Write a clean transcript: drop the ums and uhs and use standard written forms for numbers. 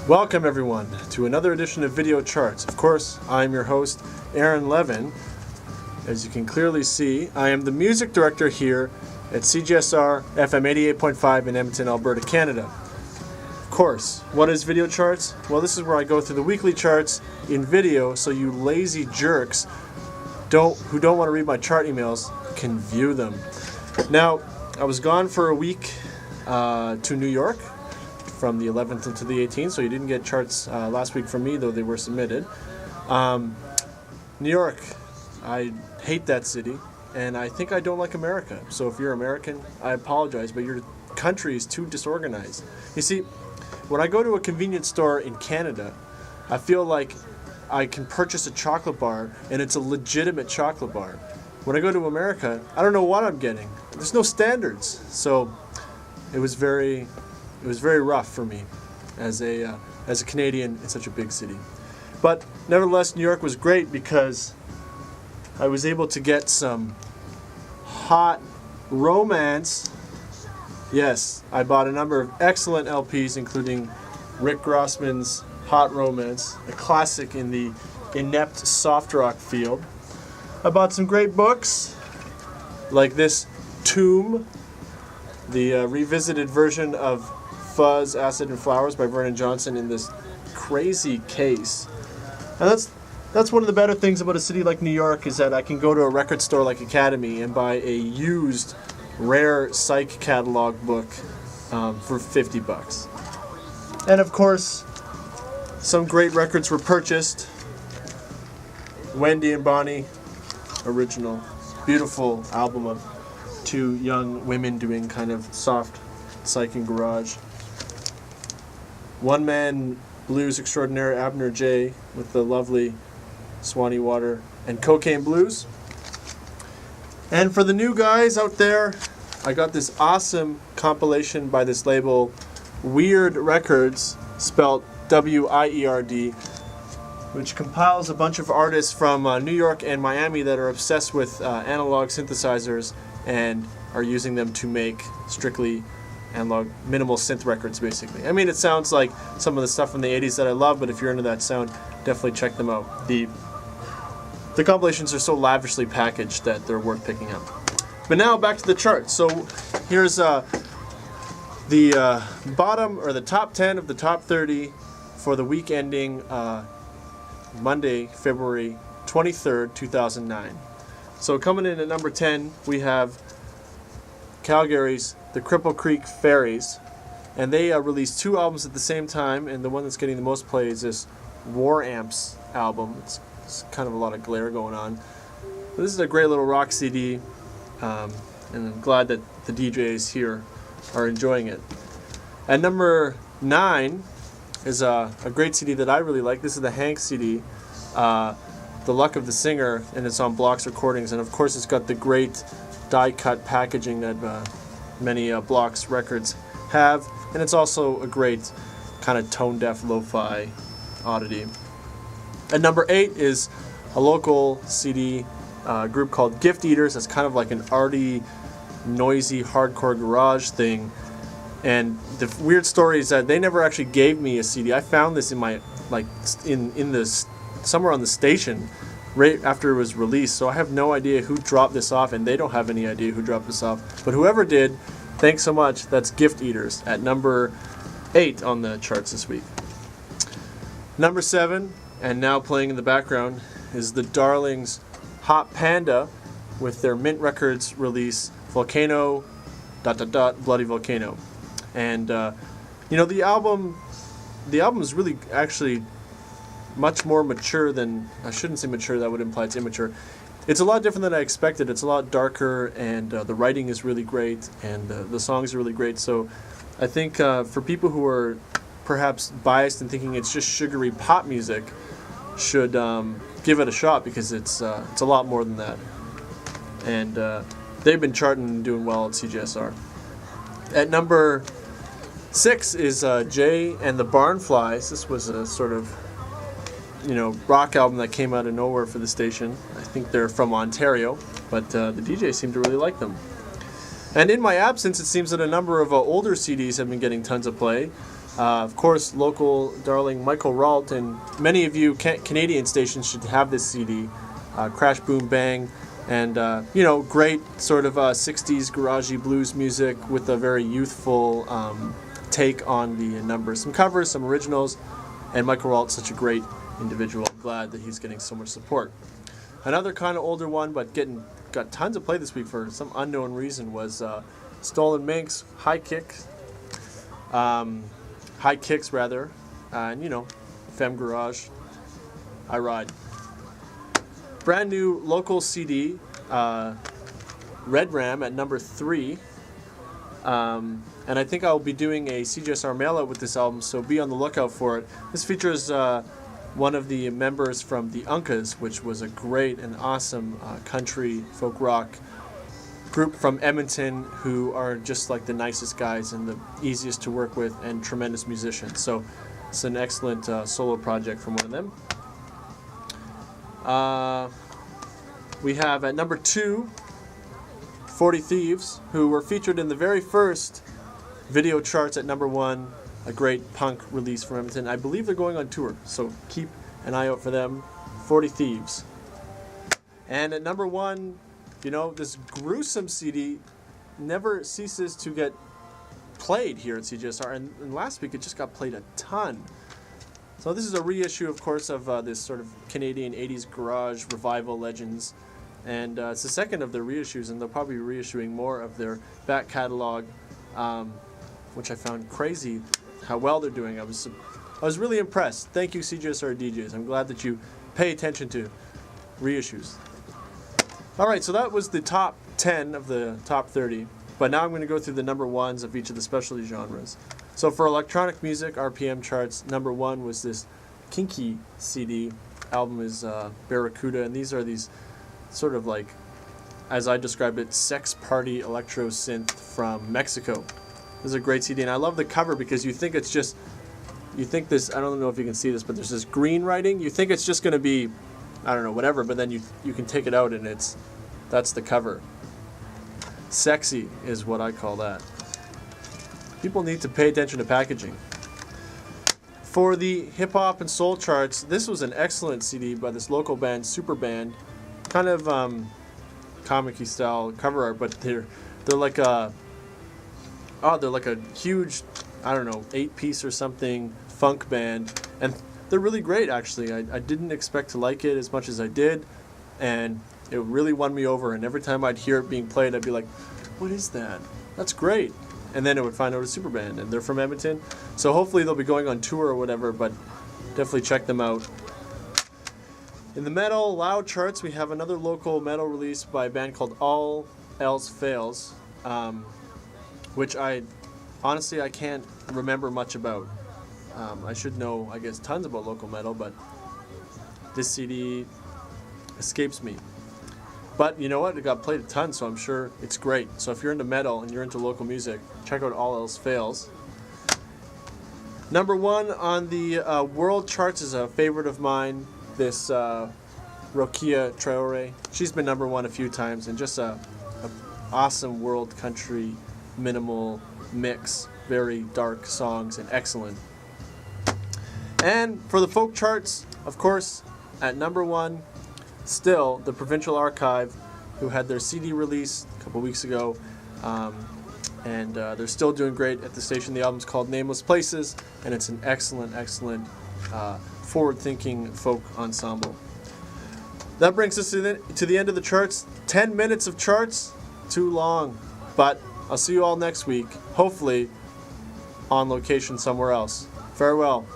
Welcome everyone to another edition of Video Charts. Of course, I'm your host, Aaron Levin. As you can clearly see, I am the music director here at CJSR FM 88.5 in Edmonton, Alberta, Canada. Of course, what is Video Charts? Well, this is where I go through the weekly charts in video so you lazy jerks who don't want to read my chart emails can view them. Now, I was gone for a week to New York from the 11th into the 18th, so you didn't get charts last week from me, though they were submitted. New York, I hate that city, and I think I don't like America. So if you're American, I apologize, but your country is too disorganized. You see, when I go to a convenience store in Canada, I feel like I can purchase a chocolate bar, and it's a legitimate chocolate bar. When I go to America, I don't know what I'm getting. There's no standards, so it was very rough for me as a Canadian in such a big city. But nevertheless, New York was great because I was able to get some hot romance. Yes, I bought a number of excellent LPs, including Rick Grossman's Hot Romance, a classic in the inept soft rock field. I bought some great books, like this Tomb, the revisited version of Fuzz, Acid and Flowers by Vernon Johnson in this crazy case. And that's one of the better things about a city like New York is that I can go to a record store like Academy and buy a used, rare psych catalog book for $50. And of course, some great records were purchased. Wendy and Bonnie, original, beautiful album of two young women doing kind of soft psych and garage. One man blues extraordinaire Abner J with the lovely Swanee Water and Cocaine Blues. And for the new guys out there, I got this awesome compilation by this label, Weird Records, spelled W-I-E-R-D, which compiles a bunch of artists from New York and Miami that are obsessed with analog synthesizers and are using them to make strictly analog minimal synth records, basically. I mean, it sounds like some of the stuff from the 80s that I love, but if you're into that sound, definitely check them out. The compilations are so lavishly packaged that they're worth picking up. But now back to the chart. So here's the bottom, or the top 10 of the top 30 for the week ending Monday, February 23rd, 2009. So coming in at number 10, we have Calgary's The Cripple Creek Fairies, and they released two albums at the same time, and the one that's getting the most play is this War Amps album. It's kind of a lot of glare going on. But this is a great little rock CD, and I'm glad that the DJs here are enjoying it. At number 9 is a great CD that I really like. This is the Hank CD, The Luck of the Singer, and it's on Blocks Recordings, and of course it's got the great die-cut packaging that many Blocks records have, and it's also a great kind of tone-deaf lo-fi oddity. At number 8 is a local CD group called Gift Eaters. It's kind of like an arty, noisy, hardcore garage thing, and the weird story is that they never actually gave me a CD. I found this in my, in this, somewhere on the station right after it was released, so I have no idea who dropped this off, and they don't have any idea who dropped this off. But whoever did, thanks so much. That's Gift Eaters at number 8 on the charts this week. Number 7, and now playing in the background, is the Darlings' Hot Panda with their Mint Records release, Volcano, ... Bloody Volcano. And, the album is really actually much more mature than, I shouldn't say mature, that would imply it's immature. It's a lot different than I expected. It's a lot darker, and the writing is really great, and the songs are really great. So I think for people who are perhaps biased and thinking it's just sugary pop music, should give it a shot, because it's a lot more than that. And they've been charting and doing well at CJSR. At number 6 is Jay and the Barnflies. This was a sort of rock album that came out of nowhere for the station. I think they're from Ontario, but the DJs seem to really like them. And in my absence, it seems that a number of older CDs have been getting tons of play. Of course, local darling Michael Rault, and many of you Canadian stations should have this CD. Crash Boom Bang, and you know, great sort of 60s garagey blues music with a very youthful take on the numbers. Some covers, some originals, and Michael Rault's such a great individual. I'm glad that he's getting so much support. Another kind of older one, but got tons of play this week for some unknown reason, was Stolen Minks, High Kicks rather, and you know, Femme Garage, I Ride. Brand new local CD, Red Ram at number 3, and I think I'll be doing a CJSR mail-out with this album, so be on the lookout for it. This features one of the members from the Uncas, which was a great and awesome country folk rock group from Edmonton, who are just like the nicest guys and the easiest to work with and tremendous musicians. So it's an excellent solo project from one of them. We have at number 2, 40 Thieves, who were featured in the very first video charts at number 1, a great punk release from Edmonton. I believe they're going on tour, so keep an eye out for them. 40 Thieves. And at number 1, you know, this Gruesome CD never ceases to get played here at CJSR, and last week it just got played a ton. So this is a reissue, of course, of this sort of Canadian 80s garage revival legends, and it's the second of their reissues, and they'll probably be reissuing more of their back catalog, which I found crazy how well they're doing. I was really impressed. Thank you, CJSR DJs. I'm glad that you pay attention to reissues. All right, so that was the top 10 of the top 30, but now I'm going to go through the number 1s of each of the specialty genres. So for electronic music, RPM charts, number 1 was this Kinky CD. Album is Barracuda, and these are these sort of like, as I described it, sex party electro synth from Mexico. This is a great CD, and I love the cover because you think it's just, you think this, I don't know if you can see this, but there's this green writing. You think it's just going to be, I don't know, whatever, but then you can take it out and that's the cover. Sexy is what I call that. People need to pay attention to packaging. For the hip-hop and soul charts, this was an excellent CD by this local band, Super Band. Kind of comic-y style cover art, but they're like a huge, I don't know, 8-piece or something funk band, and they're really great actually. I didn't expect to like it as much as I did, and it really won me over, and every time I'd hear it being played, I'd be like, what is that? That's great. And then I would find out a super band, and they're from Edmonton, so hopefully they'll be going on tour or whatever, but definitely check them out. In the metal loud charts, we have another local metal release by a band called All Else Fails, which honestly I can't remember much about. I should know, I guess, tons about local metal, but this CD escapes me. But you know what? It got played a ton, so I'm sure it's great. So if you're into metal and you're into local music, check out All Else Fails. Number 1 on the world charts is a favorite of mine, this Rokia Traore. She's been number 1 a few times, and just a awesome world country minimal mix. Very dark songs and excellent. And for the folk charts, of course, at number 1, still the Provincial Archive, who had their CD release a couple weeks ago, and they're still doing great at the station. The album's called Nameless Places, and it's an excellent forward-thinking folk ensemble. That brings us to the end of the charts. 10 minutes of charts, too long, but I'll see you all next week, hopefully on location somewhere else. Farewell.